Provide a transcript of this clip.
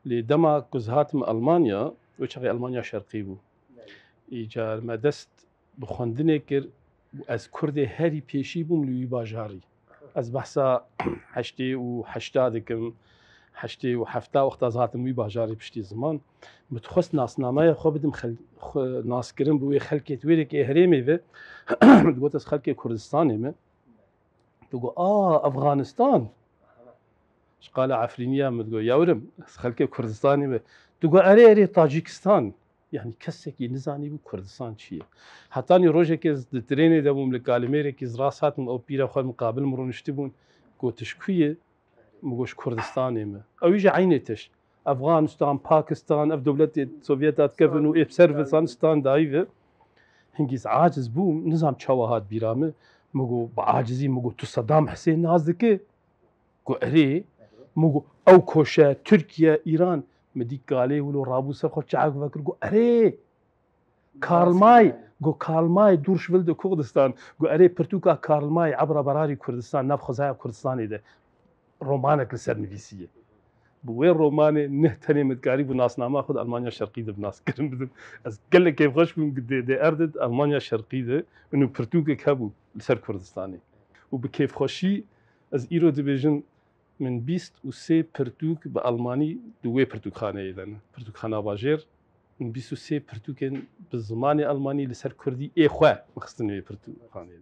لدما كزهات من ألمانيا وشغي ألمانيا شرقي بو إيجار ما دست بخوندنه كر از كردي هاري بيشي بوم لوي باجاري از بحثا حشتي وحشتا دكم حشتي وحفتا وقت زهاتم وي باجاري بشتي زمان متخص ناسنامه خو بدم ناس كرم بوي خلكت ويرك هريمي و قلت از خلك كردستاني ما تقول أفغانستان قال عفرينيا متقول يا ورم خلك كردستاني تقول أري طاجيكستان يعني كسكي نزاني بو كردستان شيء حتى اني روجه كز تريني دبوم لكالميري كز راساتم او بيرا خو مقابل مرون اشتبون قو تشكيه مقوش كردستاني ما او يجي عينتش افغانستان باكستان اف دولت السوفيتات كفن و سيرفيسانستان دايفه هنجيز عاجز بوم نظام شواهات بيرامه مقو بعاجزي مقو تو صدام حسين نازدكه قو اري مقو او كوشا تركيا ايران مديك قالي ولو رابو سرخو تشعاق فكر قو اري كارل ماي دورش ولد كردستان قو اري برتوكا كارل ماي عبر براري كردستان ناب خزايا كردستاني ده رومانك لسر نفيسيه بوين روماني نهتني متقاري بناسنامه خد المانيا الشرقيه ده بناس كرم بدم از قال كيف خوش بهم قد دي اردد المانيا الشرقيه ده انه برتوكا كابو لسر كردستاني وبكيف خوشي از ايرو ديفيجن من 23 پرتوک به آلمانی دوی پرتوکخانه ایدن پرتوکخانه باجر من 23 پرتوکن به زمان آلمانی لسر کردی ای خواه مخستنوی پرتوکخانه